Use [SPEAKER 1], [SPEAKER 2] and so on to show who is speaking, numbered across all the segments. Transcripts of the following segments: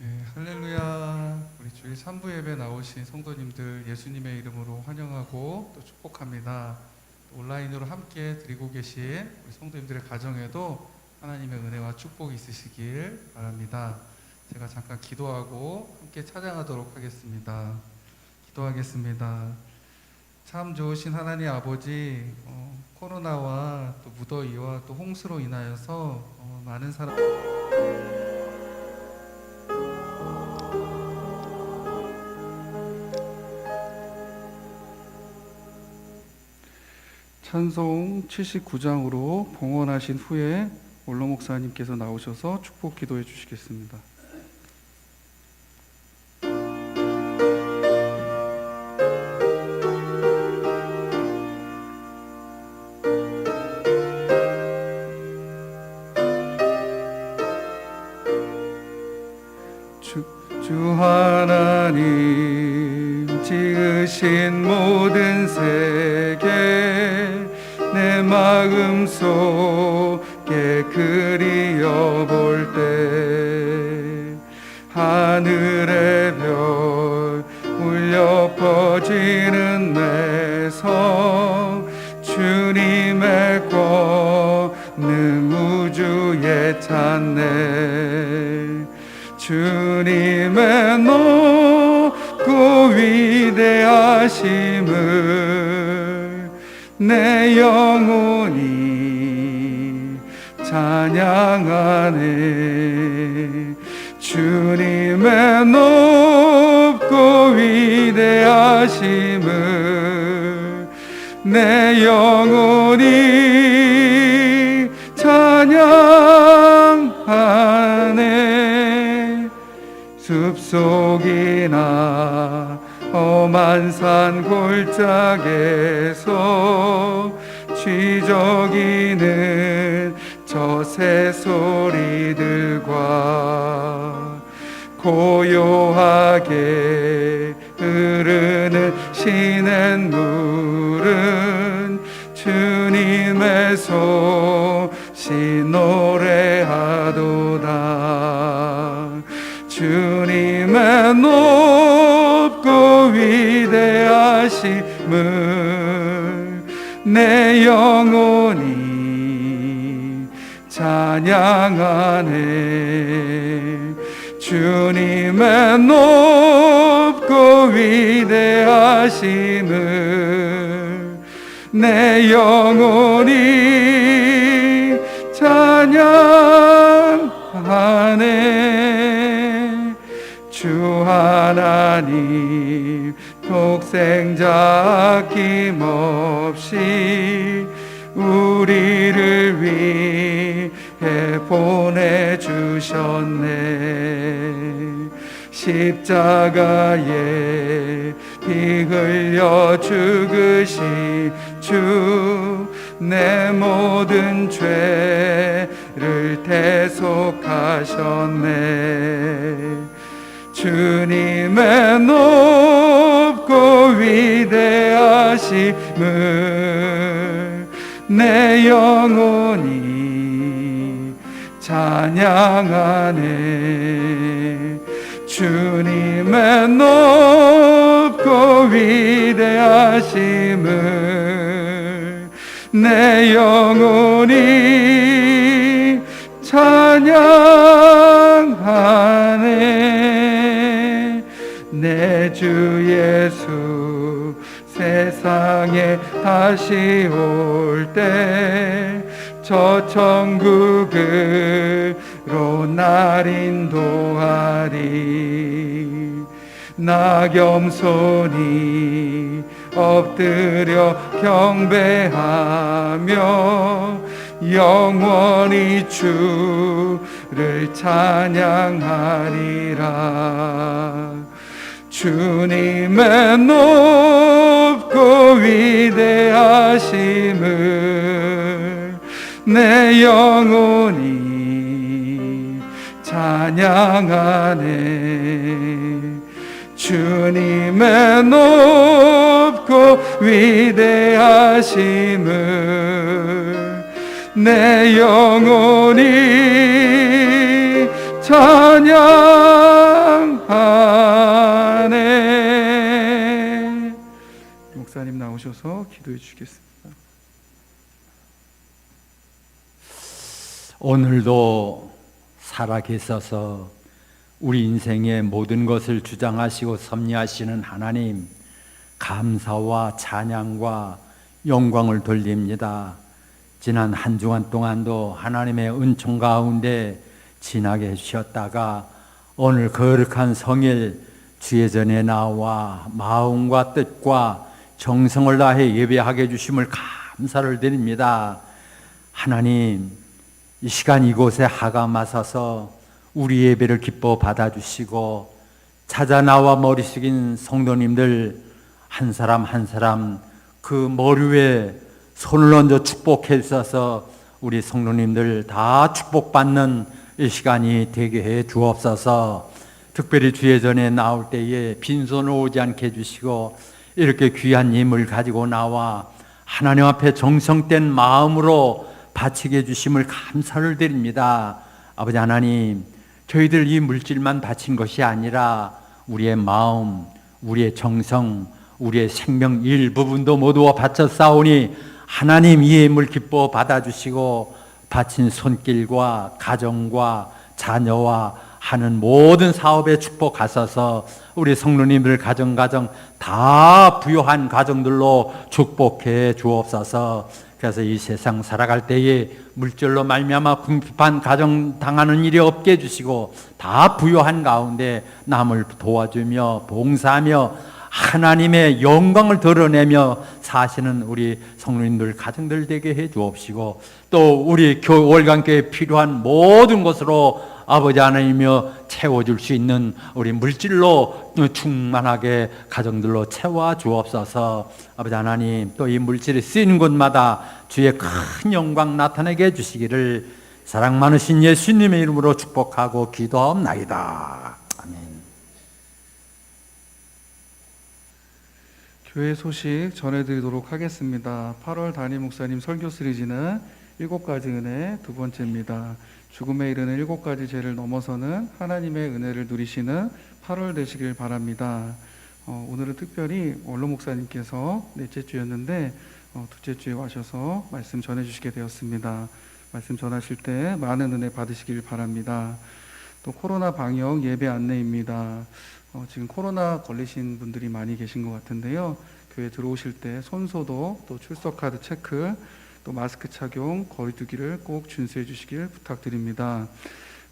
[SPEAKER 1] 네, 할렐루야. 우리 주일 3부 예배 나오신 성도님들 예수님의 이름으로 환영하고 또 축복합니다. 또 온라인으로 함께 드리고 계신 우리 성도님들의 가정에도 하나님의 은혜와 축복이 있으시길 바랍니다. 제가 잠깐 기도하고 함께 찬양하도록 하겠습니다. 기도하겠습니다. 참 좋으신 하나님 아버지, 코로나와 또 무더위와 또 홍수로 인하여서 많은 사람 찬송 79장으로 봉헌하신 후에 올로 목사님께서 나오셔서 축복 기도해 주시겠습니다.
[SPEAKER 2] 주 하나님 지으신 모든 세계 내 마음 속에 그리어볼 때 하늘의 별 울려 퍼지는 내 성 주님의 권능 우주에 찬네 주님의 높고 위대하심을 내 영혼이 찬양하네 주님의 높고 위대하심을 내 영혼이 찬양하네 숲속이나 험한 산 골짜기에서 쥐저기는 저 새소리들과 고요하게 흐르는 시냇물은 주님의 소식 노래하도다 주님의 높고 위대하심을 내 영혼이 찬양하네 주님의 높고 위대하심을 내 영혼이 찬양하네 주 하나님 독생자 아낌없이 우리를 위해 보내주셨네 십자가에 피 흘려 죽으신 주 내 모든 죄를 대속하셨네 주님의 높고 위대하심을 내 영혼이 찬양하네 주님의 높고 위대하심을 내 영혼이 찬양하네 내 주 예수 세상에 다시 올 때 저 천국으로 날 인도하리 나 겸손히 엎드려 경배하며 영원히 주를 찬양하리라 주님의 높고 위대하심을 내 영혼이 찬양하네 주님의 높고 위대하심을 내 영혼이 찬양하네 목사님 나오셔서 기도해 주시겠습니다.
[SPEAKER 3] 오늘도 살아계셔서 우리 인생의 모든 것을 주장하시고 섭리하시는 하나님 감사와 찬양과 영광을 돌립니다. 지난 한 주간 동안도 하나님의 은총 가운데 지나게 해주셨다가 오늘 거룩한 성일 주의 전에 나와 마음과 뜻과 정성을 다해 예배하게 해주심을 감사를 드립니다. 하나님 이 시간 이곳에 하감하셔서 우리 예배를 기뻐 받아주시고 찾아 나와 머리 숙인 성도님들 한 사람 한 사람 그 머리 위에 손을 얹어 축복해 주셔서 우리 성도님들 다 축복받는 이 시간이 되게 해 주옵소서. 특별히 주의 전에 나올 때에 빈손으로 오지 않게 해주시고 이렇게 귀한 예물 가지고 나와 하나님 앞에 정성된 마음으로 바치게 해주심을 감사를 드립니다. 아버지 하나님, 저희들 이 물질만 바친 것이 아니라 우리의 마음, 우리의 정성, 우리의 생명 일부분도 모두 바쳤사오니 하나님 이 예물 기뻐 받아주시고 바친 손길과 가정과 자녀와 하는 모든 사업에 축복하셔서 우리 성도님들 가정 다 부요한 가정들로 축복해 주옵소서. 그래서 이 세상 살아갈 때에 물질로 말미암아 궁핍한 가정 당하는 일이 없게 해주시고 다 부요한 가운데 남을 도와주며 봉사하며 하나님의 영광을 드러내며 사시는 우리 성도님들 가정들 되게 해 주옵시고 또 우리 월간교회에 필요한 모든 것으로 아버지 하나님이여 채워줄 수 있는 우리 물질로 충만하게 가정들로 채워 주옵소서. 아버지 하나님, 또 이 물질이 쓰이는 곳마다 주의 큰 영광 나타내게 해주시기를 사랑 많으신 예수님의 이름으로 축복하고 기도하옵나이다. 아멘.
[SPEAKER 2] 교회 소식 전해드리도록 하겠습니다. 8월 담임 목사님 설교 시리즈는 7가지 은혜 두 번째입니다. 죽음에 이르는 7가지 죄를 넘어서는 하나님의 은혜를 누리시는 8월 되시길 바랍니다. 오늘은 특별히 원로 목사님께서 넷째 주였는데 둘째 주에 와셔서 말씀 전해주시게 되었습니다. 말씀 전하실 때 많은 은혜 받으시길 바랍니다. 또 코로나 방역 예배 안내입니다. 지금 코로나 걸리신 분들이 많이 계신 것 같은데요. 교회 들어오실 때 손소독, 또 출석카드 체크, 또 마스크 착용, 거리두기를 꼭 준수해 주시길 부탁드립니다.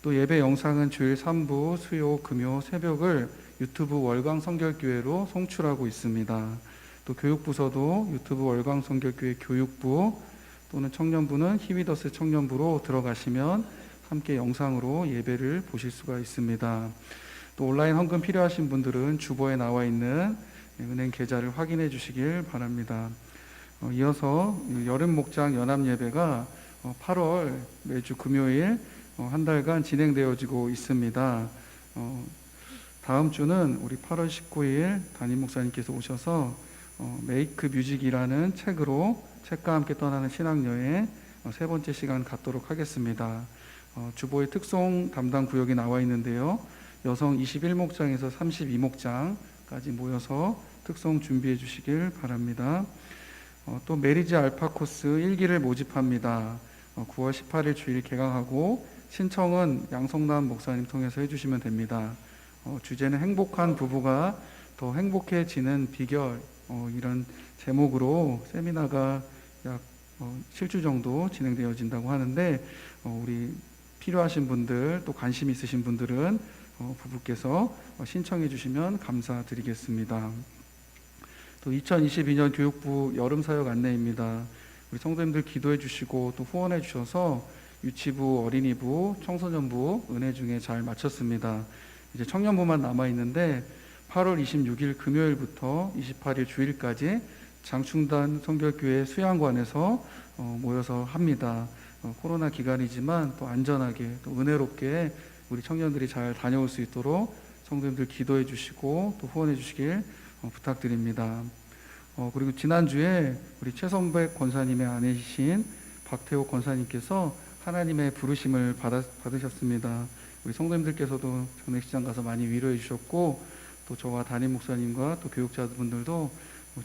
[SPEAKER 2] 또 예배 영상은 주일 3부, 수요, 금요, 새벽을 유튜브 월광성결교회로 송출하고 있습니다. 또 교육부서도 유튜브 월광성결교회 교육부 또는 청년부는 히비더스 청년부로 들어가시면 함께 영상으로 예배를 보실 수가 있습니다. 또 온라인 헌금 필요하신 분들은 주보에 나와 있는 은행 계좌를 확인해 주시길 바랍니다. 이어서 여름 목장 연합 예배가 8월 매주 금요일 한 달간 진행되어지고 있습니다. 다음 주는 우리 8월 19일 담임 목사님께서 오셔서 메이크 뮤직이라는 책과 함께 떠나는 신학여행 세 번째 시간 갖도록 하겠습니다. 주보의 특송 담당 구역이 나와 있는데요. 여성 21목장에서 32목장까지 모여서 특송 준비해 주시길 바랍니다. 또 메리지 알파 코스 1기를 모집합니다. 9월 18일 주일 개강하고 신청은 양성남 목사님 통해서 해주시면 됩니다. 주제는 행복한 부부가 더 행복해지는 비결, 이런 제목으로 세미나가 약 7주 정도 진행되어진다고 하는데 우리 필요하신 분들 또 관심 있으신 분들은 부부께서 신청해 주시면 감사드리겠습니다. 또 2022년 교육부 여름사역 안내입니다. 우리 성도님들 기도해 주시고 또 후원해 주셔서 유치부, 어린이부, 청소년부 은혜 중에 잘 마쳤습니다. 이제 청년부만 남아있는데 8월 26일 금요일부터 28일 주일까지 장충단 성결교회 수양관에서 모여서 합니다. 코로나 기간이지만 또 안전하게 또 은혜롭게 우리 청년들이 잘 다녀올 수 있도록 성도님들 기도해 주시고 또 후원해 주시길 부탁드립니다. 그리고 지난주에 우리 최선백 권사님의 아내이신 박태호 권사님께서 하나님의 부르심을 받으셨습니다. 우리 성도님들께서도 장례식장 가서 많이 위로해 주셨고 또 저와 담임 목사님과 또 교육자분들도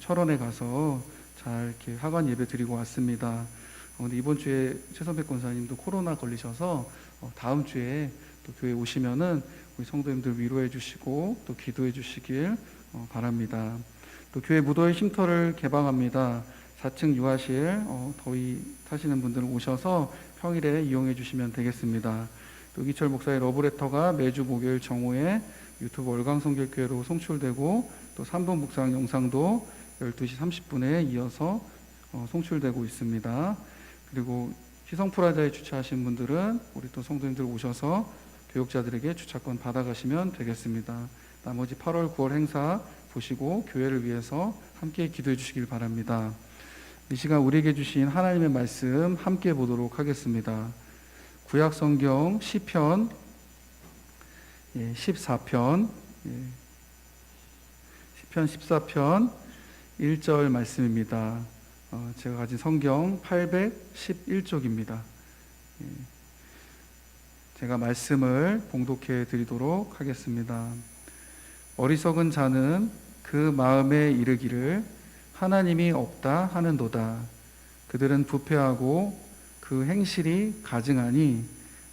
[SPEAKER 2] 철원에 가서 잘 이렇게 하관 예배 드리고 왔습니다. 근데 이번 주에 최선백 권사님도 코로나 걸리셔서 다음 주에 또 교회 오시면은 우리 성도님들 위로해 주시고 또 기도해 주시길 바랍니다. 또 교회 무더위 쉼터를 개방합니다. 4층 유아실 더위 타시는 분들은 오셔서 평일에 이용해 주시면 되겠습니다. 또 이기철 목사의 러브레터가 매주 목요일 정오에 유튜브 월광성결교회로 송출되고 또 3분 묵상 영상도 12시 30분에 이어서 송출되고 있습니다. 그리고 희성프라자에 주차하신 분들은 우리 또 성도님들 오셔서 교육자들에게 주차권 받아가시면 되겠습니다. 나머지 8월 9월 행사 보시고 교회를 위해서 함께 기도해 주시길 바랍니다. 이 시간 우리에게 주신 하나님의 말씀 함께 보도록 하겠습니다. 구약성경 시편 14편, 시편 14편 1절 말씀입니다. 제가 가진 성경 811쪽입니다. 제가 말씀을 봉독해 드리도록 하겠습니다. 어리석은 자는 그 마음에 이르기를 하나님이 없다 하는도다. 그들은 부패하고 그 행실이 가증하니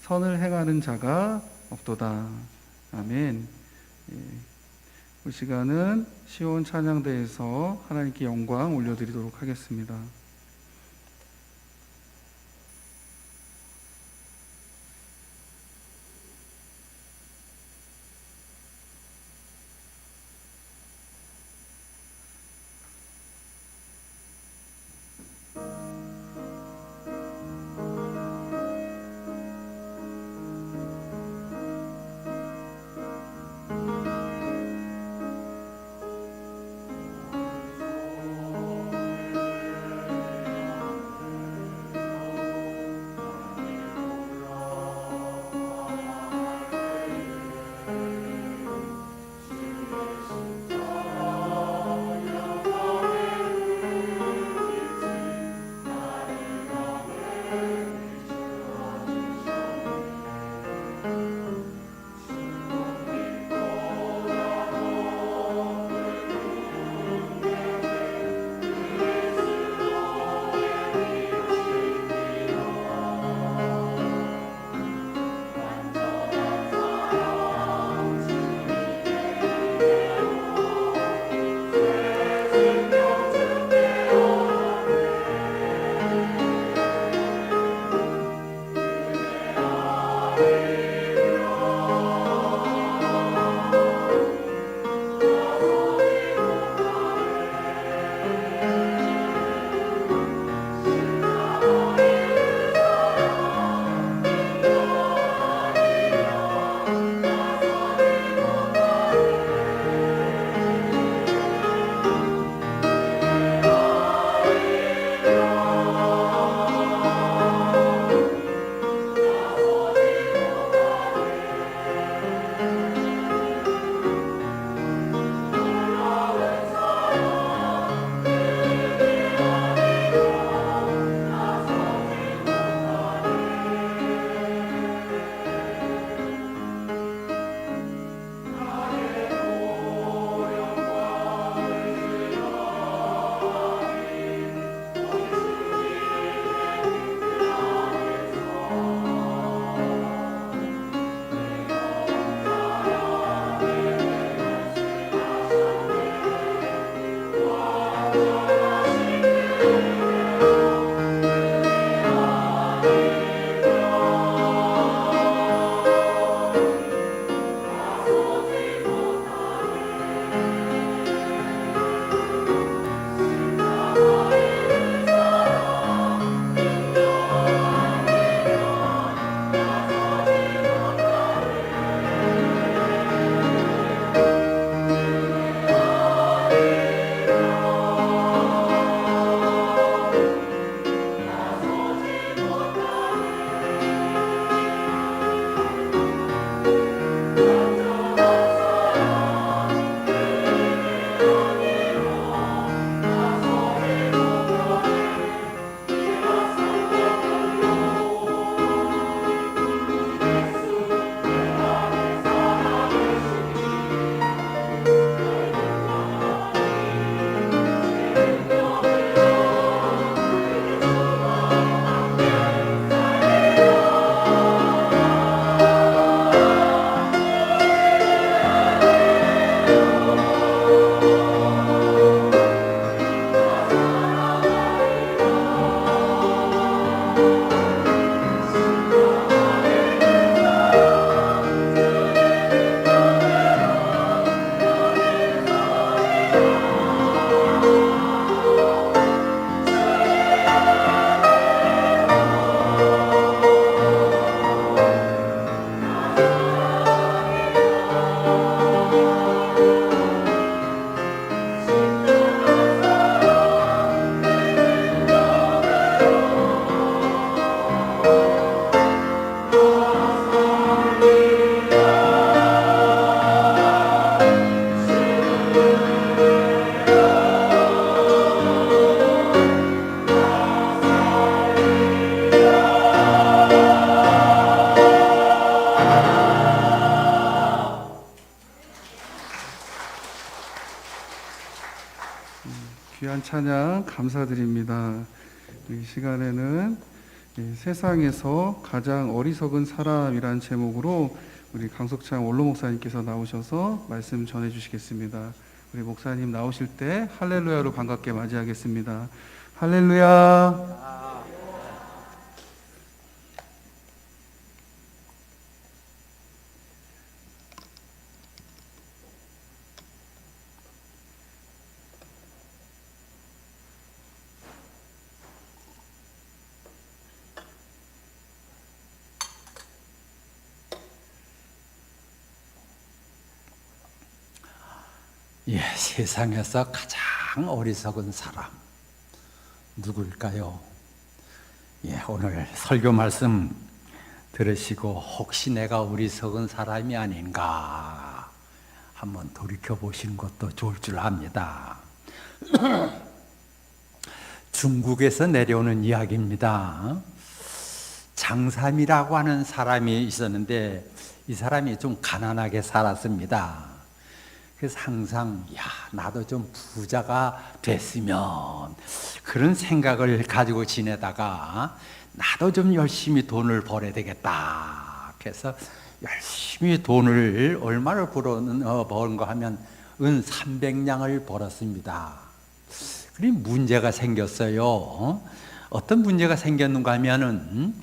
[SPEAKER 2] 선을 행하는 자가 없도다. 아멘. 이 시간은 시온 찬양대에서 하나님께 영광 올려드리도록 하겠습니다. 귀한 찬양 감사드립니다. 이 시간에는 세상에서 가장 어리석은 사람이란 제목으로 우리 강석창 원로 목사님께서 나오셔서 말씀 전해 주시겠습니다. 우리 목사님 나오실 때 할렐루야로 반갑게 맞이하겠습니다. 할렐루야.
[SPEAKER 3] 예, 세상에서 가장 어리석은 사람 누굴까요? 예, 오늘 설교 말씀 들으시고 혹시 내가 어리석은 사람이 아닌가 한번 돌이켜 보시는 것도 좋을 줄 압니다. 중국에서 내려오는 이야기입니다. 장삼이라고 하는 사람이 있었는데 이 사람이 좀 가난하게 살았습니다. 그래서 항상 나도 좀 부자가 됐으면 그런 생각을 가지고 지내다가 나도 좀 열심히 돈을 벌어야 되겠다. 그래서 열심히 돈을 얼마를 버는가 하면 은 300냥을 벌었습니다. 그리고 문제가 생겼어요. 어떤 문제가 생겼는가 하면은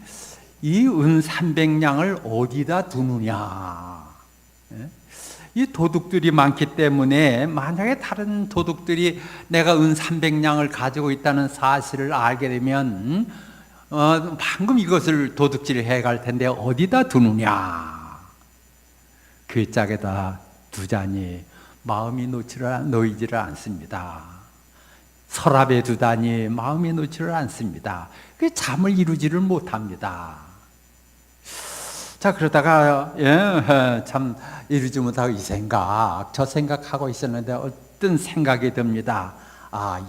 [SPEAKER 3] 이 은 300냥을 어디다 두느냐. 이 도둑들이 많기 때문에 만약에 다른 도둑들이 내가 은 300냥을 가지고 있다는 사실을 알게 되면 방금 이것을 도둑질을 해갈 텐데 어디다 두느냐. 그 짝에다 두자니 마음이 놓이지를 않습니다. 서랍에 두다니 마음이 놓지를 않습니다. 그 잠을 이루지를 못합니다. 자, 그러다가 참 이루지 못하고 이 생각 저 생각하고 있었는데 어떤 생각이 듭니다.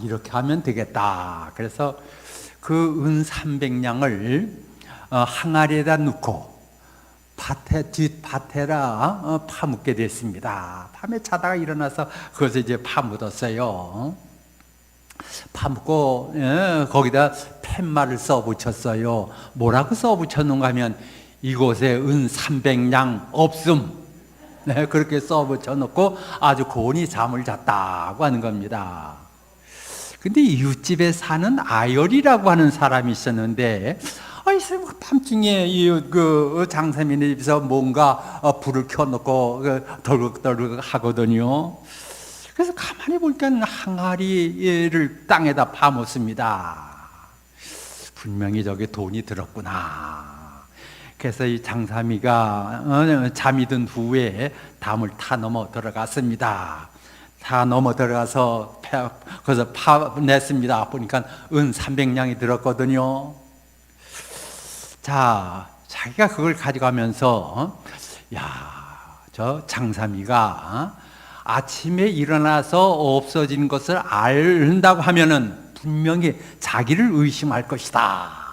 [SPEAKER 3] 이렇게 하면 되겠다. 그래서 그 은 300냥을 항아리에다 넣고 뒷밭에라 파묻게 됐습니다. 밤에 자다가 일어나서 그것을 이제 파묻었어요. 파묻고 거기다 팻말을 써붙였어요. 뭐라고 써붙였는가 하면 이곳에 은 300냥 없음. 그렇게 써붙여놓고 아주 고온히 잠을 잤다고 하는 겁니다. 근데 이웃집에 사는 아열이라고 하는 사람이 있었는데 밤중에 그 장사님의 집에서 뭔가 불을 켜놓고 덜컥덜컥 하거든요. 그래서 가만히 보니까 항아리를 땅에다 파묻습니다. 분명히 저게 돈이 들었구나. 그래서 이 장사미가 잠이 든 후에 담을 타 넘어 들어갔습니다. 타 넘어 들어가서 거기서 파냈습니다. 보니까 은 300냥이 들었거든요. 자, 자기가 그걸 가져가면서 저 장사미가 아침에 일어나서 없어진 것을 알는다고 하면은 분명히 자기를 의심할 것이다.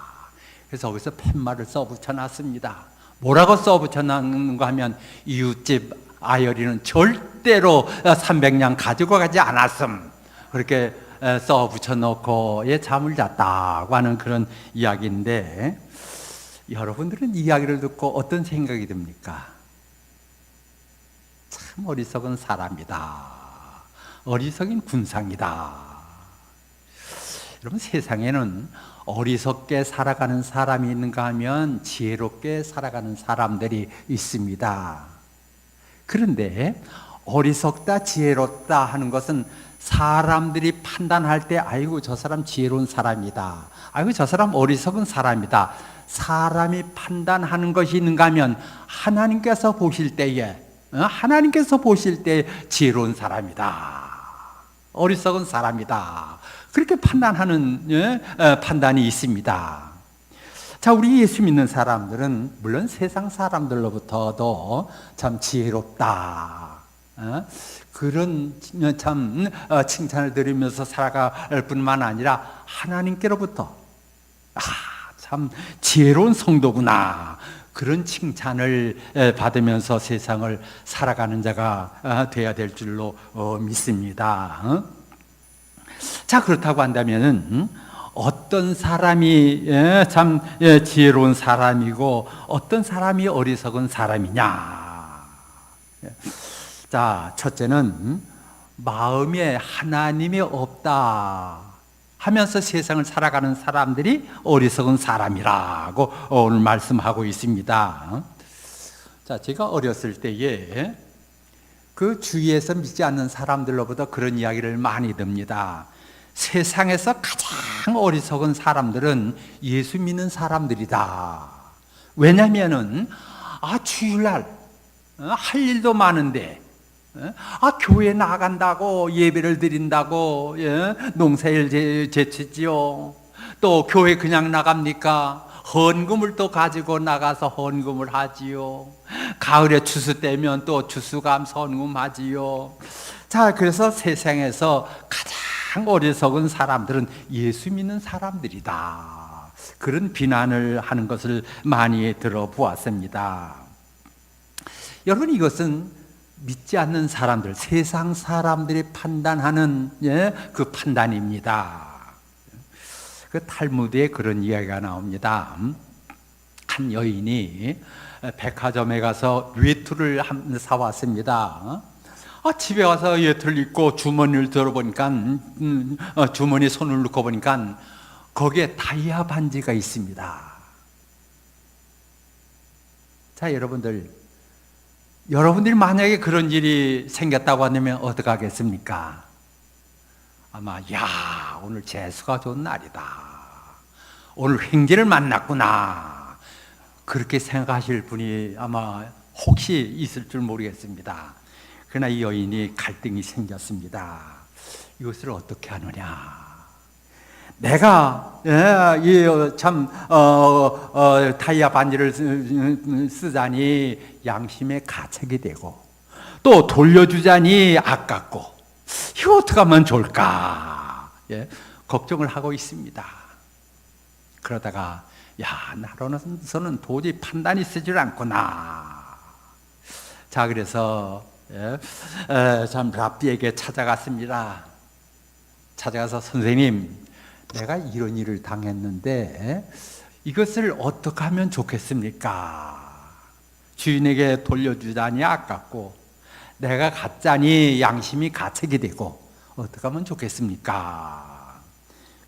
[SPEAKER 3] 그래서 거기서 팻말을 써붙여 놨습니다. 뭐라고 써붙여 놨는가 하면 이웃집 아열이는 절대로 300냥 가지고 가지 않았음. 그렇게 써붙여 놓고 잠을 잤다고 하는 그런 이야기인데 여러분들은 이 이야기를 듣고 어떤 생각이 듭니까? 참 어리석은 사람이다. 어리석인 군상이다. 여러분 세상에는 어리석게 살아가는 사람이 있는가 하면 지혜롭게 살아가는 사람들이 있습니다. 그런데 어리석다 지혜롭다 하는 것은 사람들이 판단할 때 아이고 저 사람 지혜로운 사람이다. 아이고 저 사람 어리석은 사람이다. 사람이 판단하는 것이 있는가 하면 하나님께서 보실 때에 지혜로운 사람이다. 어리석은 사람이다. 그렇게 판단하는 판단이 있습니다. 자, 우리 예수 믿는 사람들은 물론 세상 사람들로부터도 참 지혜롭다. 그런 참 칭찬을 드리면서 살아갈 뿐만 아니라 하나님께로부터 참 지혜로운 성도구나. 그런 칭찬을 받으면서 세상을 살아가는 자가 되어야 될 줄로 믿습니다. 자, 그렇다고 한다면은 어떤 사람이 참 지혜로운 사람이고 어떤 사람이 어리석은 사람이냐? 자, 첫째는 마음에 하나님이 없다 하면서 세상을 살아가는 사람들이 어리석은 사람이라고 오늘 말씀하고 있습니다. 자, 제가 어렸을 때에 그 주위에서 믿지 않는 사람들로부터 그런 이야기를 많이 듭니다. 세상에서 가장 어리석은 사람들은 예수 믿는 사람들이다. 왜냐하면은 주일날 할 일도 많은데 교회 나간다고 예배를 드린다고 농사일 제치지요. 또 교회 그냥 나갑니까? 헌금을 또 가지고 나가서 헌금을 하지요. 가을에 추수 때면 또 추수감 헌금하지요. 자, 그래서 세상에서 가장 어리석은 사람들은 예수 믿는 사람들이다. 그런 비난을 하는 것을 많이 들어보았습니다. 여러분, 이것은 믿지 않는 사람들, 세상 사람들이 판단하는 그 판단입니다. 그 탈무드에 그런 이야기가 나옵니다. 한 여인이 백화점에 가서 외투를 사왔습니다. 집에 와서 외투를 입고 주머니를 들어보니까 주머니 손을 넣고 보니까 거기에 다이아 반지가 있습니다. 자, 여러분들이 만약에 그런 일이 생겼다고 한다면 어떻게 하겠습니까? 아마 오늘 재수가 좋은 날이다, 오늘 횡재를 만났구나, 그렇게 생각하실 분이 아마 혹시 있을 줄 모르겠습니다. 그러나 이 여인이 갈등이 생겼습니다. 이것을 어떻게 하느냐? 내가 다이아 반지를 쓰자니 양심에 가책이 되고 또 돌려주자니 아깝고, 이거 어떻게 하면 좋을까? 걱정을 하고 있습니다. 그러다가 나로서는 도저히 판단이 쓰질 않구나. 자, 그래서 참 랍비에게 찾아갔습니다. 찾아가서 선생님, 내가 이런 일을 당했는데 이것을 어떻게 하면 좋겠습니까? 주인에게 돌려주자니 아깝고 내가 갖자니 양심이 가책이 되고 어떻게 하면 좋겠습니까?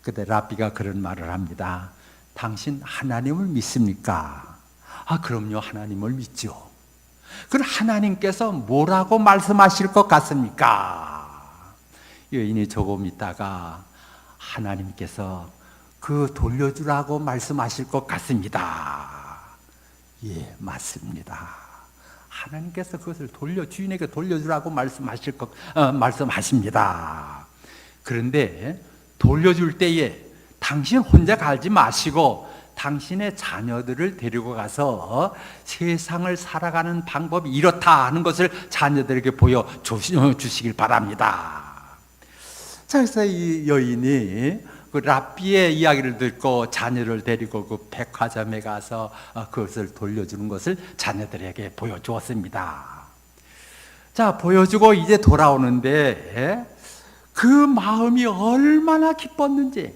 [SPEAKER 3] 그때 랍비가 그런 말을 합니다. 당신 하나님을 믿습니까? 그럼요, 하나님을 믿죠. 그럼 하나님께서 뭐라고 말씀하실 것 같습니까? 여인이 조금 있다가 하나님께서 그 돌려주라고 말씀하실 것 같습니다. 예, 맞습니다. 하나님께서 그것을 주인에게 돌려주라고 말씀하십니다. 그런데 돌려줄 때에 당신 혼자 가지 마시고 당신의 자녀들을 데리고 가서 세상을 살아가는 방법이 이렇다 하는 것을 자녀들에게 보여주시길 바랍니다. 자, 그래서 이 여인이 그 랍비의 이야기를 듣고 자녀를 데리고 그 백화점에 가서 그것을 돌려주는 것을 자녀들에게 보여주었습니다. 자, 보여주고 이제 돌아오는데 그 마음이 얼마나 기뻤는지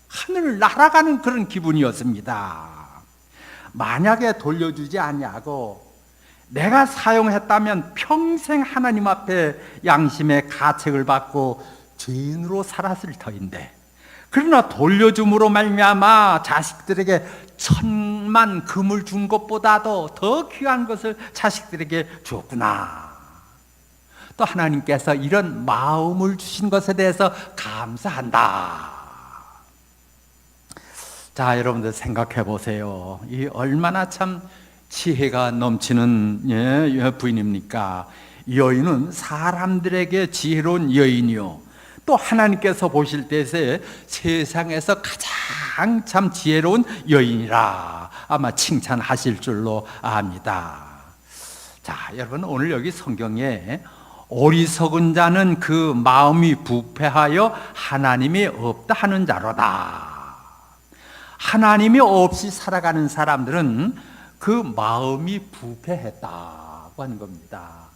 [SPEAKER 3] 하늘을 날아가는 그런 기분이었습니다. 만약에 돌려주지 아니하고 내가 사용했다면 평생 하나님 앞에 양심의 가책을 받고 죄인으로 살았을 터인데, 그러나 돌려줌으로 말미암아 자식들에게 1,000만 금을 준 것보다도 더 귀한 것을 자식들에게 주었구나. 또 하나님께서 이런 마음을 주신 것에 대해서 감사한다. 자, 여러분들 생각해 보세요. 이 얼마나 참 지혜가 넘치는 부인입니까? 이 여인은 사람들에게 지혜로운 여인이요, 또 하나님께서 보실 때에 세상에서 가장 참 지혜로운 여인이라 아마 칭찬하실 줄로 압니다. 자, 여러분, 오늘 여기 성경에 어리석은 자는 그 마음이 부패하여 하나님이 없다 하는 자로다. 하나님이 없이 살아가는 사람들은 그 마음이 부패했다고 하는 겁니다.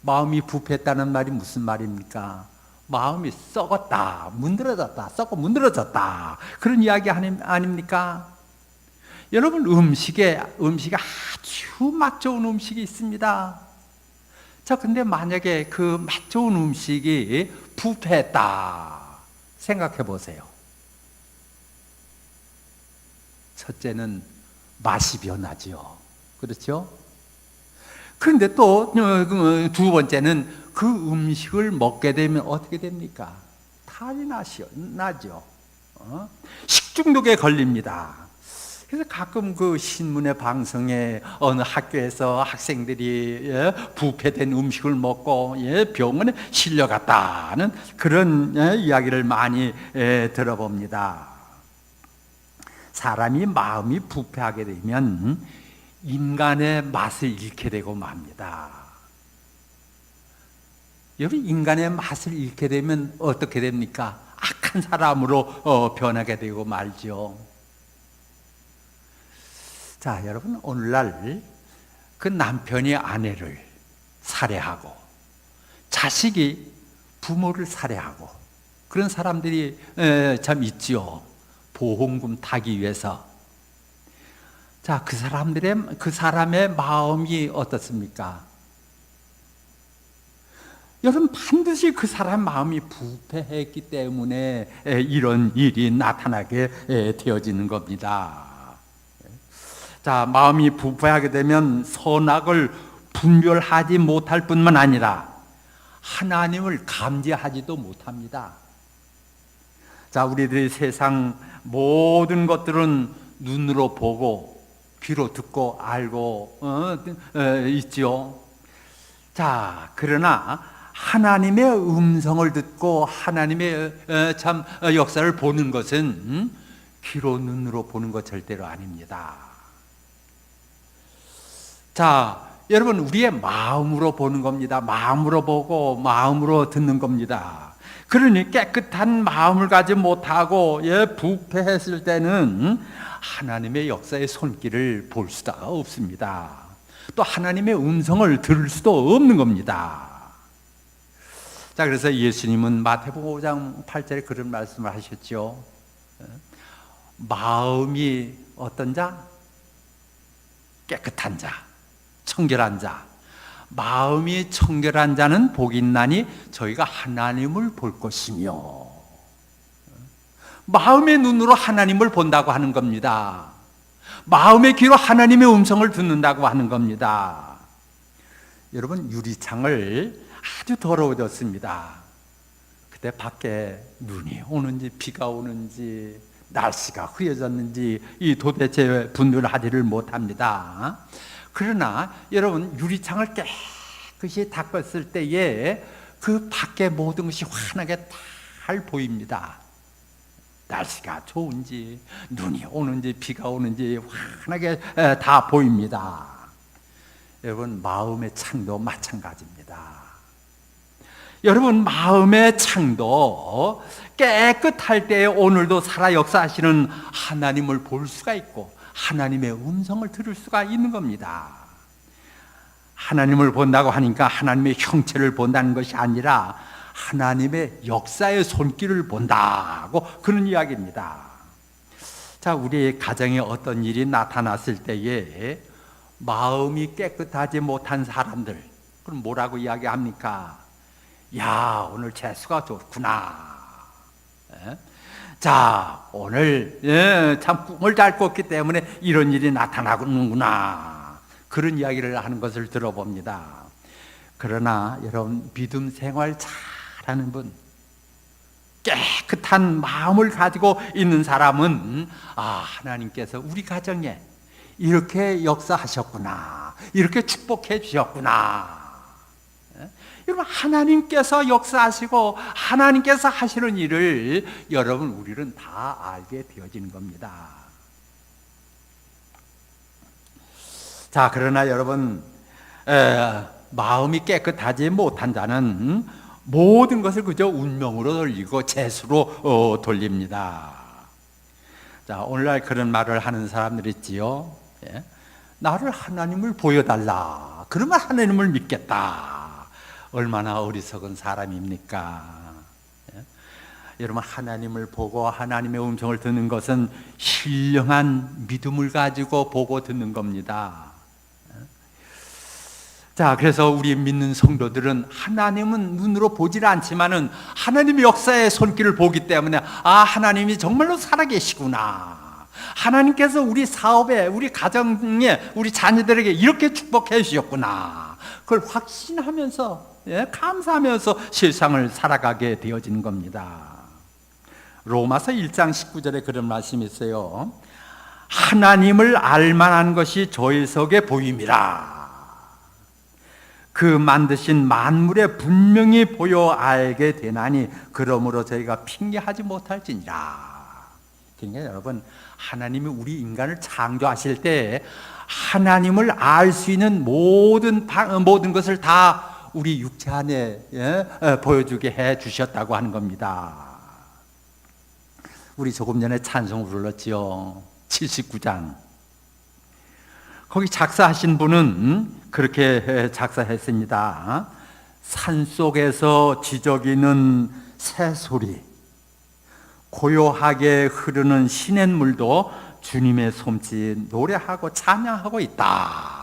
[SPEAKER 3] 마음이 부패했다는 말이 무슨 말입니까? 마음이 썩었다, 문드러졌다, 썩고 문드러졌다, 그런 이야기 아닙니까? 여러분, 음식이 아주 맛 좋은 음식이 있습니다. 자, 근데 만약에 그 맛 좋은 음식이 부패했다 생각해 보세요. 첫째는 맛이 변하죠. 그렇죠? 그런데 또 두 번째는 그 음식을 먹게 되면 어떻게 됩니까? 탈이 나죠. 식중독에 걸립니다. 그래서 가끔 그 신문의 방송에 어느 학교에서 학생들이 부패된 음식을 먹고 병원에 실려갔다는 그런 이야기를 많이 들어봅니다. 사람이 마음이 부패하게 되면 인간의 맛을 잃게 되고 맙니다. 여러분, 인간의 맛을 잃게 되면 어떻게 됩니까? 악한 사람으로 변하게 되고 말죠. 자, 여러분, 오늘날 그 남편이 아내를 살해하고 자식이 부모를 살해하고 그런 사람들이 참 있지요. 보험금 타기 위해서. 자, 그 사람의 마음이 어떻습니까? 여러분, 반드시 그 사람 마음이 부패했기 때문에 이런 일이 나타나게 되어지는 겁니다. 자, 마음이 부패하게 되면 선악을 분별하지 못할 뿐만 아니라 하나님을 감지하지도 못합니다. 자, 우리들이 세상 모든 것들은 눈으로 보고 귀로 듣고 알고 있죠. 자, 그러나 하나님의 음성을 듣고 하나님의 참 역사를 보는 것은 귀로 눈으로 보는 것 절대로 아닙니다. 자, 여러분, 우리의 마음으로 보는 겁니다. 마음으로 보고 마음으로 듣는 겁니다. 그러니 깨끗한 마음을 가지 못하고 부패했을 때는 하나님의 역사의 손길을 볼 수가 없습니다. 또 하나님의 음성을 들을 수도 없는 겁니다. 자, 그래서 예수님은 마태복음 5장 8절에 그런 말씀을 하셨죠. 마음이 어떤 자? 깨끗한 자, 청결한 자. 마음이 청결한 자는 복이 있나니 저희가 하나님을 볼 것이며. 마음의 눈으로 하나님을 본다고 하는 겁니다. 마음의 귀로 하나님의 음성을 듣는다고 하는 겁니다. 여러분, 유리창을 아주 더러워졌습니다. 그때 밖에 눈이 오는지 비가 오는지 날씨가 흐려졌는지 이 도대체 분별하지를 못합니다. 그러나 여러분, 유리창을 깨끗이 닦았을 때에 그 밖에 모든 것이 환하게 잘 보입니다. 날씨가 좋은지 눈이 오는지 비가 오는지 환하게 다 보입니다. 여러분, 마음의 창도 마찬가지입니다. 여러분, 마음의 창도 깨끗할 때에 오늘도 살아 역사하시는 하나님을 볼 수가 있고 하나님의 음성을 들을 수가 있는 겁니다. 하나님을 본다고 하니까 하나님의 형체를 본다는 것이 아니라 하나님의 역사의 손길을 본다고 그런 이야기입니다. 자, 우리의 가정에 어떤 일이 나타났을 때에 마음이 깨끗하지 못한 사람들, 그럼 뭐라고 이야기합니까? 야, 오늘 재수가 좋구나. 자, 오늘 참 꿈을 잘 꿨기 때문에 이런 일이 나타나는구나. 그런 이야기를 하는 것을 들어봅니다. 그러나 여러분, 믿음 생활 잘하는 분, 깨끗한 마음을 가지고 있는 사람은 하나님께서 우리 가정에 이렇게 역사하셨구나, 이렇게 축복해 주셨구나. 여러분, 하나님께서 역사하시고 하나님께서 하시는 일을 여러분, 우리는 다 알게 되어지는 겁니다. 자, 그러나 여러분, 마음이 깨끗하지 못한 자는 모든 것을 그저 운명으로 돌리고 재수로 돌립니다. 자, 오늘날 그런 말을 하는 사람들 있지요. 나를 하나님을 보여달라. 그러면 하나님을 믿겠다. 얼마나 어리석은 사람입니까? 여러분, 하나님을 보고 하나님의 음성을 듣는 것은 신령한 믿음을 가지고 보고 듣는 겁니다. 자, 그래서 우리 믿는 성도들은 하나님은 눈으로 보질 않지만은 하나님의 역사의 손길을 보기 때문에 하나님이 정말로 살아계시구나. 하나님께서 우리 사업에, 우리 가정에, 우리 자녀들에게 이렇게 축복해 주셨구나. 그걸 확신하면서, 감사하면서 세상을 살아가게 되어지는 겁니다. 로마서 1장 19절에 그런 말씀이 있어요. 하나님을 알만한 것이 저희 속에 보임이라. 그 만드신 만물에 분명히 보여 알게 되나니 그러므로 저희가 핑계하지 못할지니라. 그러니까 여러분, 하나님이 우리 인간을 창조하실 때 하나님을 알 수 있는 모든 것을 다 우리 육체 안에 보여주게 해 주셨다고 하는 겁니다. 우리 조금 전에 찬송을 불렀지요. 79장. 거기 작사하신 분은 그렇게 작사했습니다. 산속에서 지저귀는 새소리, 고요하게 흐르는 시냇물도 주님의 솜씨 노래하고 찬양하고 있다.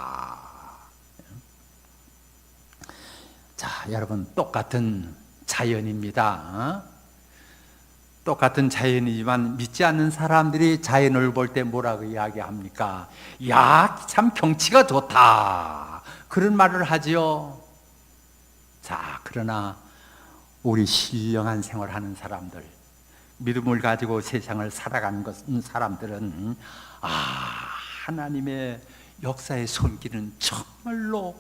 [SPEAKER 3] 자, 여러분, 똑같은 자연입니다. 똑같은 자연이지만 믿지 않는 사람들이 자연을 볼 때 뭐라고 이야기합니까? 야, 참 경치가 좋다. 그런 말을 하지요. 자, 그러나 우리 신령한 생활하는 사람들, 믿음을 가지고 세상을 살아가는 사람들은 하나님의 역사의 손길은 정말로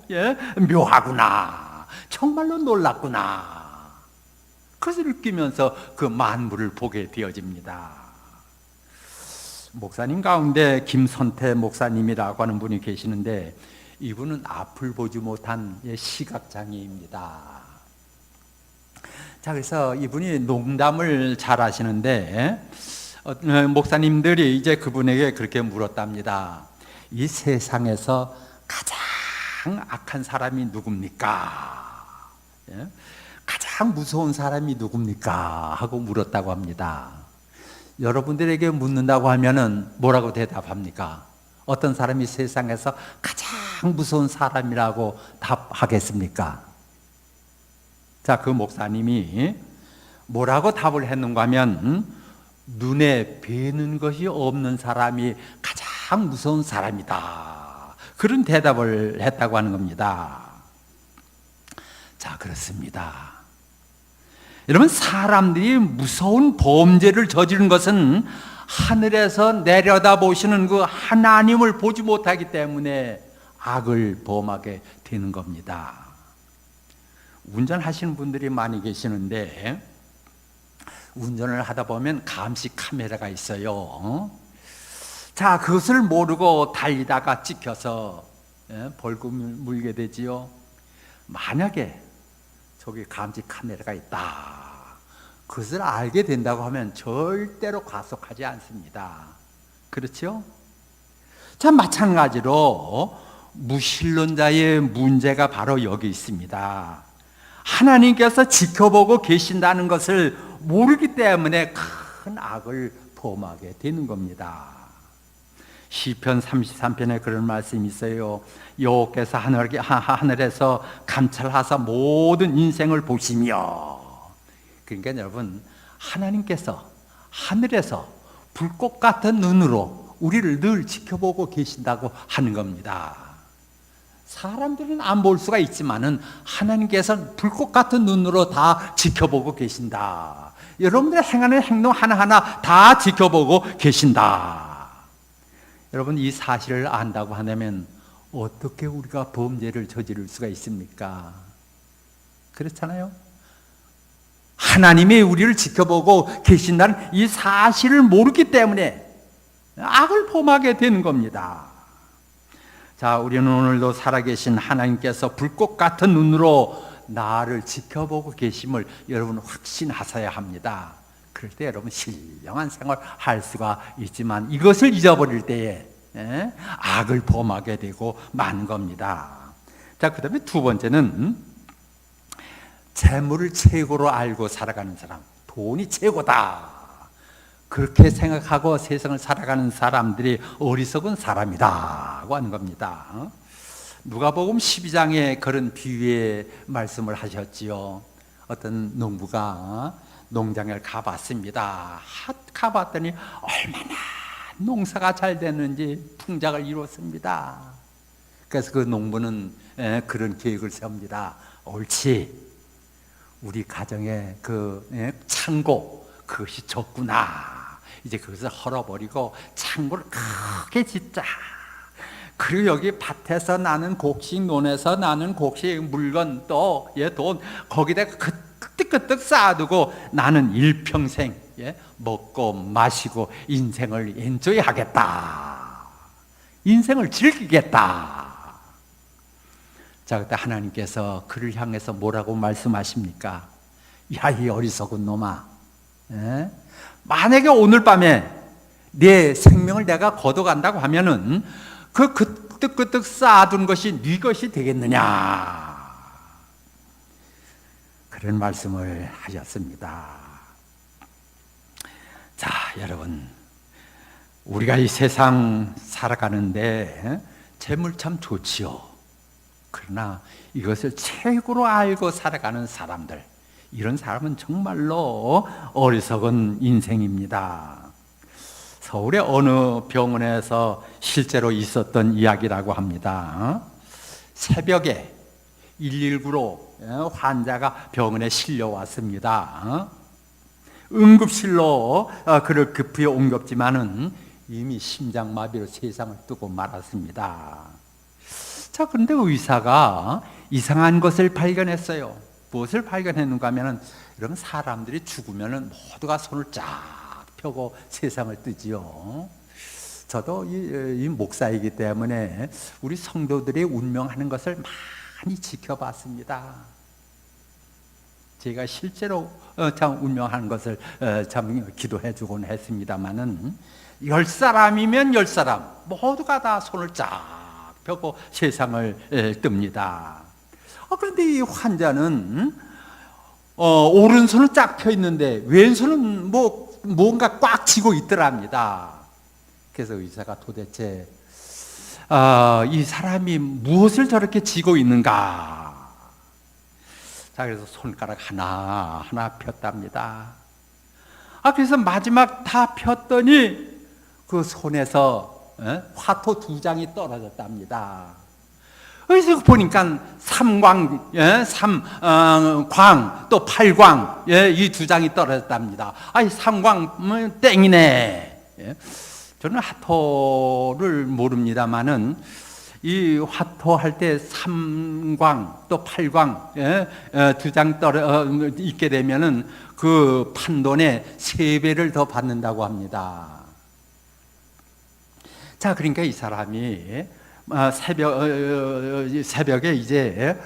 [SPEAKER 3] 묘하구나. 정말로 놀랍구나. 그것을 느끼면서 그 만물을 보게 되어집니다. 목사님 가운데 김선태 목사님이라고 하는 분이 계시는데 이분은 앞을 보지 못한 시각장애입니다. 자, 그래서 이분이 농담을 잘 하시는데 목사님들이 이제 그분에게 그렇게 물었답니다. 이 세상에서 가장 악한 사람이 누굽니까? 가장 무서운 사람이 누굽니까? 하고 물었다고 합니다. 여러분들에게 묻는다고 하면은 뭐라고 대답합니까? 어떤 사람이 세상에서 가장 무서운 사람이라고 답하겠습니까? 자, 그 목사님이 뭐라고 답을 했는가 하면 눈에 뵈는 것이 없는 사람이 가장 무서운 사람이다. 그런 대답을 했다고 하는 겁니다. 자, 그렇습니다. 여러분, 사람들이 무서운 범죄를 저지른 것은 하늘에서 내려다보시는 그 하나님을 보지 못하기 때문에 악을 범하게 되는 겁니다. 운전하시는 분들이 많이 계시는데 운전을 하다 보면 감시 카메라가 있어요. 자, 그것을 모르고 달리다가 찍혀서 벌금을 물게 되지요. 만약에 저기 감시 카메라가 있다, 그것을 알게 된다고 하면 절대로 과속하지 않습니다. 그렇죠? 자, 마찬가지로 무신론자의 문제가 바로 여기 있습니다. 하나님께서 지켜보고 계신다는 것을 모르기 때문에 큰 악을 범하게 되는 겁니다. 시편 33편에 그런 말씀이 있어요. 여호와께서 하늘에서 감찰하사 모든 인생을 보시며. 그러니까 여러분, 하나님께서 하늘에서 불꽃 같은 눈으로 우리를 늘 지켜보고 계신다고 하는 겁니다. 사람들은 안 볼 수가 있지만은 하나님께서는 불꽃 같은 눈으로 다 지켜보고 계신다. 여러분들 행하는 행동 하나하나 다 지켜보고 계신다. 여러분, 이 사실을 안다고 하면 어떻게 우리가 범죄를 저지를 수가 있습니까? 그렇잖아요. 하나님이 우리를 지켜보고 계신다는 이 사실을 모르기 때문에 악을 범하게 되는 겁니다. 자, 우리는 오늘도 살아계신 하나님께서 불꽃 같은 눈으로 나를 지켜보고 계심을 여러분 확신하셔야 합니다. 그럴 때 여러분 신령한 생활 할 수가 있지만 이것을 잊어버릴 때에 악을 범하게 되고 마는 겁니다. 자, 그 다음에 두 번째는 재물을 최고로 알고 살아가는 사람, 돈이 최고다. 그렇게 생각하고 세상을 살아가는 사람들이 어리석은 사람이다고 하는 겁니다. 누가복음 12장에 그런 비유의 말씀을 하셨지요. 어떤 농부가 농장을 가봤습니다. 가봤더니 얼마나 농사가 잘 됐는지 풍작을 이뤘습니다. 그래서 그 농부는 그런 계획을 세웁니다. 옳지, 우리 가정의 그 창고, 그것이 적구나. 이제 그것을 헐어버리고 창고를 크게 짓자. 그리고 여기 밭에서 나는 곡식, 논에서 나는 곡식, 물건 또 돈 거기다 끄떡끄떡 쌓아두고 나는 일평생 먹고 마시고 인생을 엔조이 하겠다. 인생을 즐기겠다. 자, 그때 하나님께서 그를 향해서 뭐라고 말씀하십니까? 야, 이 어리석은 놈아, 만약에 오늘 밤에 내 생명을 내가 걷어간다고 하면은 그 끄떡끄떡 쌓아둔 것이 네 것이 되겠느냐, 그런 말씀을 하셨습니다. 자, 여러분, 우리가 이 세상 살아가는데 재물 참 좋지요. 그러나 이것을 최고로 알고 살아가는 사람들, 이런 사람은 정말로 어리석은 인생입니다. 서울의 어느 병원에서 실제로 있었던 이야기라고 합니다. 새벽에 119로 환자가 병원에 실려왔습니다. 응급실로 그를 급히 옮겼지만은 이미 심장마비로 세상을 뜨고 말았습니다. 자, 그런데 의사가 이상한 것을 발견했어요. 무엇을 발견했는가 하면은, 이런 사람들이 죽으면은 모두가 손을 쫙 펴고 세상을 뜨지요. 저도 이 목사이기 때문에 우리 성도들이 운명하는 것을 많이 지켜봤습니다. 제가 실제로 참 운명하는 것을 참 기도해주곤 했습니다마는, 10사람이면 10사람 모두가 다 손을 쫙 펴고 세상을 뜹니다. 그런데 이 환자는 오른손은 쫙 펴 있는데 왼손은 뭔가 꽉 쥐고 있더랍니다. 그래서 의사가 도대체 이 사람이 무엇을 저렇게 쥐고 있는가? 자, 그래서 손가락 하나 폈답니다. 그래서 마지막 다 폈더니 그 손에서 화토 2장이 떨어졌답니다. 그래서 보니까 삼광, 삼광, 또 팔광, 이 2장이 떨어졌답니다. 삼광 땡이네. 저는 화토를 모릅니다만은, 이 화토 할 때 삼광 또 팔광 2장 있게 되면은 그 판돈의 3배를 더 받는다고 합니다. 자, 그러니까 이 사람이 새벽에 이제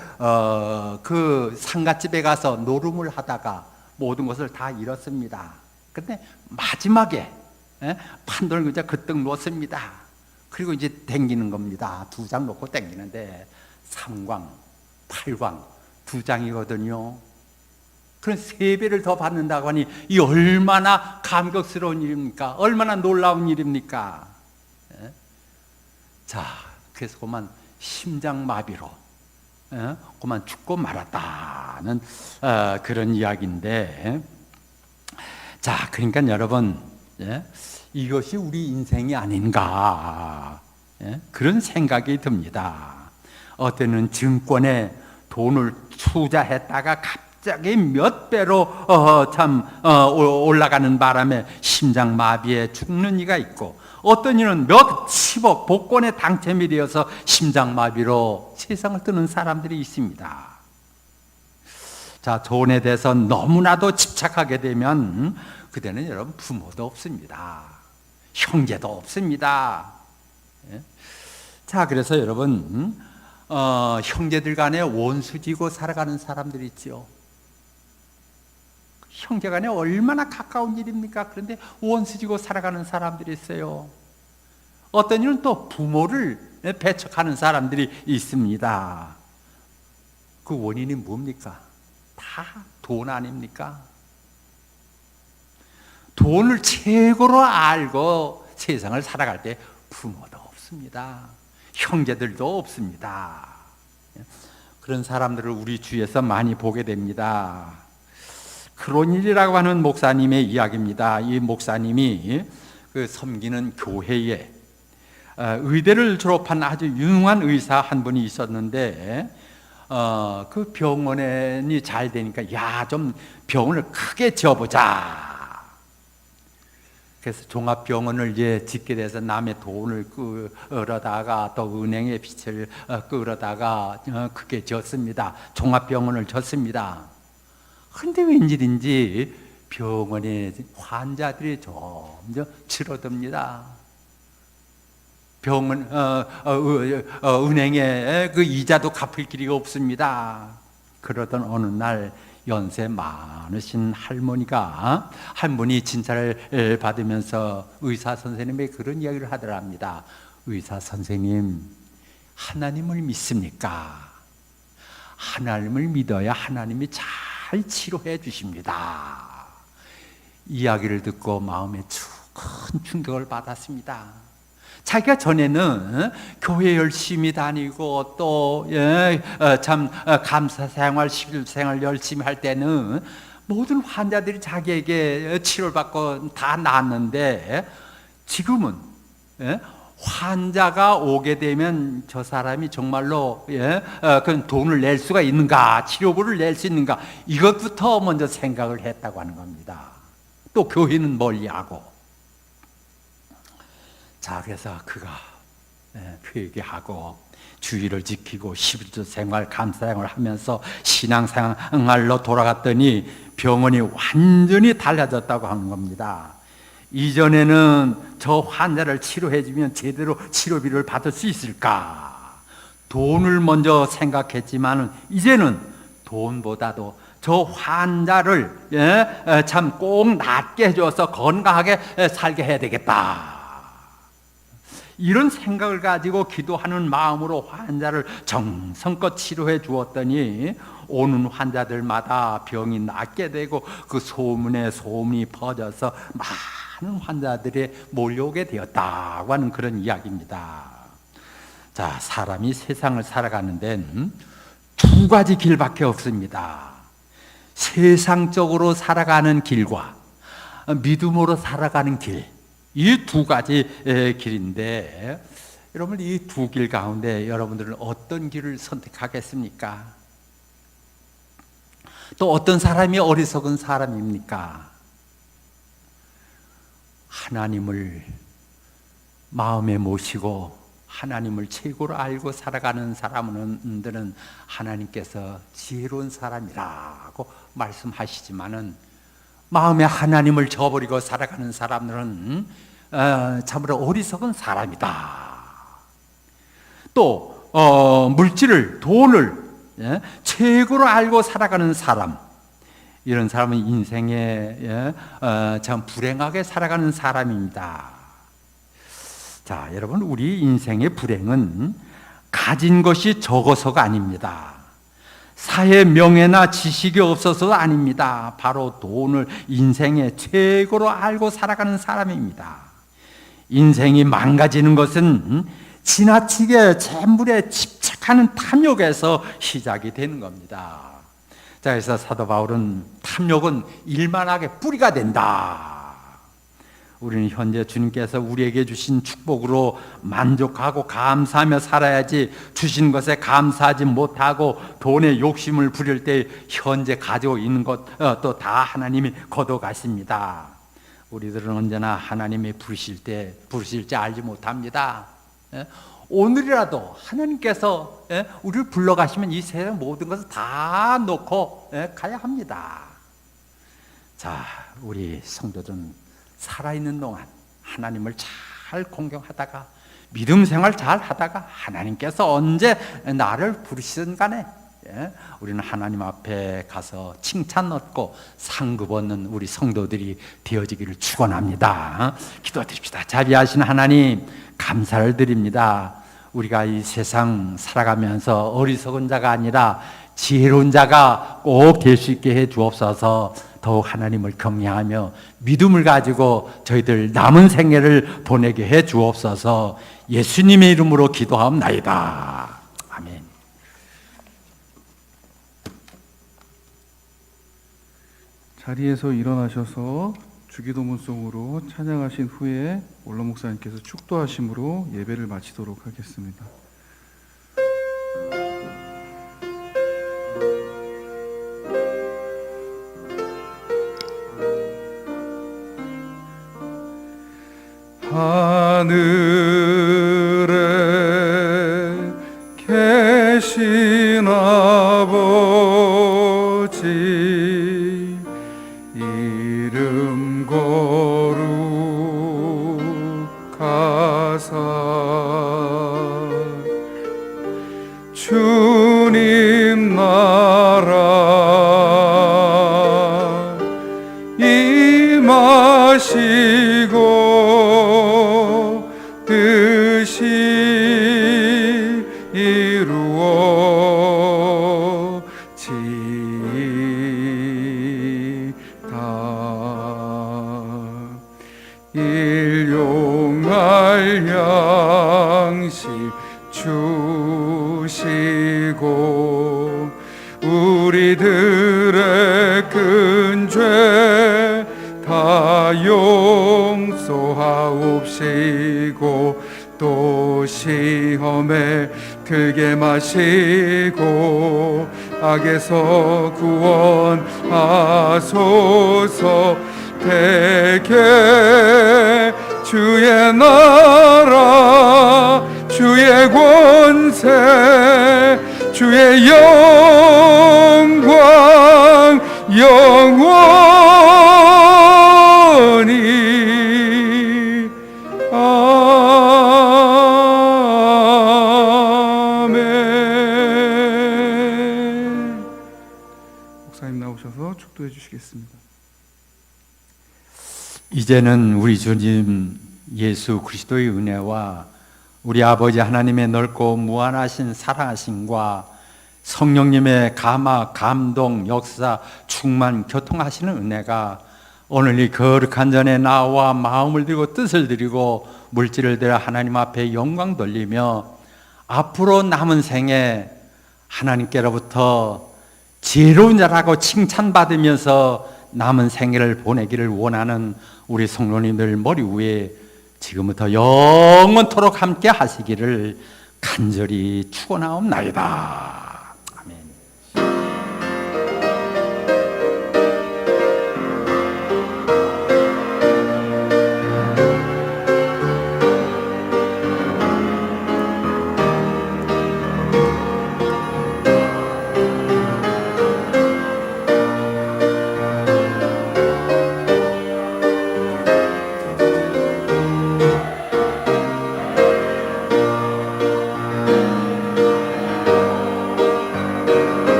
[SPEAKER 3] 그 상갓집에 가서 노름을 하다가 모든 것을 다 잃었습니다. 근데 마지막에 판돈을 그냥 그떡 놓습니다. 그리고 이제 땡기는 겁니다. 2장 놓고 땡기는데 삼광, 팔광 2장이거든요. 그런 3배를 더 받는다고 하니 이 얼마나 감격스러운 일입니까? 얼마나 놀라운 일입니까? 자, 그래서 그만 심장마비로 그만 죽고 말았다는 그런 이야기인데, 자, 그러니까 여러분, 이것이 우리 인생이 아닌가, 그런 생각이 듭니다. 어때는 증권에 돈을 투자했다가 갑자기 몇 배로 올라가는 바람에 심장마비에 죽는 이가 있고, 어떤 이는 몇십억 복권에 당첨이 되어서 심장마비로 세상을 뜨는 사람들이 있습니다. 자, 돈에 대해서 너무나도 집착하게 되면 그때는 여러분 부모도 없습니다. 형제도 없습니다. 자, 그래서 여러분 형제들 간에 원수지고 살아가는 사람들이 있죠. 형제간에 얼마나 가까운 일입니까? 그런데 원수지고 살아가는 사람들이 있어요. 어떤 일은 또 부모를 배척하는 사람들이 있습니다. 그 원인이 뭡니까? 다 돈 아닙니까? 돈을 최고로 알고 세상을 살아갈 때 부모도 없습니다. 형제들도 없습니다. 그런 사람들을 우리 주위에서 많이 보게 됩니다. 크로닐이라고 하는 목사님의 이야기입니다. 이 목사님이 그 섬기는 교회에 의대를 졸업한 아주 유능한 의사 한 분이 있었는데 그 병원이 잘 되니까 야, 좀 병원을 크게 지어보자. 그래서 종합병원을 이제 짓게 돼서 남의 돈을 끌어다가 또 은행의 빚을 끌어다가 크게 지었습니다. 종합병원을 짓습니다. 그런데 웬일인지 병원에 환자들이 점점 줄어듭니다. 병원 은행에 그 이자도 갚을 길이 없습니다. 그러던 어느 날 연세 많으신 할머니가 한 분이 진찰을 받으면서 의사 선생님에게 그런 이야기를 하더랍니다. 의사 선생님, 하나님을 믿습니까? 하나님을 믿어야 하나님이 잘 치료해 주십니다. 이야기를 듣고 마음에 큰 충격을 받았습니다. 자기가 전에는 교회 열심히 다니고 또 참 감사생활, 십일생활 열심히 할 때는 모든 환자들이 자기에게 치료를 받고 다 나았는데 지금은 환자가 오게 되면 저 사람이 정말로 그 돈을 낼 수가 있는가, 치료비를 낼 수 있는가, 이것부터 먼저 생각을 했다고 하는 겁니다. 또 교회는 멀리하고. 자, 그래서 그가 회개하고 주의를 지키고 11조 생활, 감사생활을 하면서 신앙생활로 돌아갔더니 병원이 완전히 달라졌다고 하는 겁니다. 이전에는 저 환자를 치료해주면 제대로 치료비를 받을 수 있을까? 돈을 먼저 생각했지만 이제는 돈보다도 저 환자를 참 꼭 낫게 해줘서 건강하게 살게 해야 되겠다. 이런 생각을 가지고 기도하는 마음으로 환자를 정성껏 치료해 주었더니 오는 환자들마다 병이 낫게 되고 그 소문에 소문이 퍼져서 많은 환자들이 몰려오게 되었다고 하는 그런 이야기입니다. 자, 사람이 세상을 살아가는 데는 두 가지 길밖에 없습니다. 세상적으로 살아가는 길과 믿음으로 살아가는 길, 이 두 가지 길인데 여러분, 이 두 길 가운데 여러분들은 어떤 길을 선택하겠습니까? 또 어떤 사람이 어리석은 사람입니까? 하나님을 마음에 모시고 하나님을 최고로 알고 살아가는 사람들은 하나님께서 지혜로운 사람이라고 말씀하시지만은 마음에 하나님을 저버리고 살아가는 사람들은 참으로 어리석은 사람이다. 또 물질을, 돈을 최고로 알고 살아가는 사람, 이런 사람은 인생에 참 불행하게 살아가는 사람입니다. 자, 여러분, 우리 인생의 불행은 가진 것이 적어서가 아닙니다. 사회 명예나 지식이 없어서도 아닙니다. 바로 돈을 인생의 최고로 알고 살아가는 사람입니다. 인생이 망가지는 것은 지나치게 재물에 집착하는 탐욕에서 시작이 되는 겁니다. 자, 그래서 사도 바울은 탐욕은 일만하게 뿌리가 된다. 우리는 현재 주님께서 우리에게 주신 축복으로 만족하고 감사하며 살아야지, 주신 것에 감사하지 못하고 돈에 욕심을 부릴 때 현재 가지고 있는 것도 다 하나님이 걷어가십니다. 우리들은 언제나 하나님이 부르실지 알지 못합니다. 오늘이라도 하나님께서 우리를 불러가시면 이 세상 모든 것을 다 놓고 가야 합니다. 자, 우리 성도들은 살아있는 동안 하나님을 잘 공경하다가 믿음 생활 잘 하다가 하나님께서 언제 나를 부르시든 간에 우리는 하나님 앞에 가서 칭찬 얻고 상급 얻는 우리 성도들이 되어지기를 축원합니다. 기도드립시다. 자비하신 하나님, 감사를 드립니다. 우리가 이 세상 살아가면서 어리석은 자가 아니라 지혜로운 자가 꼭 될 수 있게 해 주옵소서. 더욱 하나님을 경외하며 믿음을 가지고 저희들 남은 생애를 보내게 해 주옵소서. 예수님의 이름으로 기도하옵나이다. 아멘.
[SPEAKER 2] 자리에서 일어나셔서 주기도문송으로 찬양하신 후에 원로 목사님께서 축도하심으로 예배를 마치도록 하겠습니다. 하늘에 계신 아버지 이름 거룩하사 주님 나라 임하시고 뜻이 이루어지이다. 일용할 양식 주시고 우리들의 큰 죄 다 용서하옵시고 또 시험에 들게 마시고 악에서 구원하소서. 대개 주의 나라 주의 권세 주의 영광 영원히 아멘. 목사님 나오셔서 축도해 주시겠습니다.
[SPEAKER 3] 이제는 우리 주님 예수 그리스도의 은혜와 우리 아버지 하나님의 넓고 무한하신 사랑하심과 성령님의 감화, 감동, 역사, 충만, 교통하시는 은혜가 오늘 이 거룩한 전에 나와 마음을 들고 뜻을 드리고 물질을 들여 하나님 앞에 영광 돌리며 앞으로 남은 생에 하나님께로부터 지혜로운 자라고 칭찬받으면서 남은 생애를 보내기를 원하는 우리 성도님들 머리 위에 지금부터 영원토록 함께 하시기를 간절히 축원하옵나이다.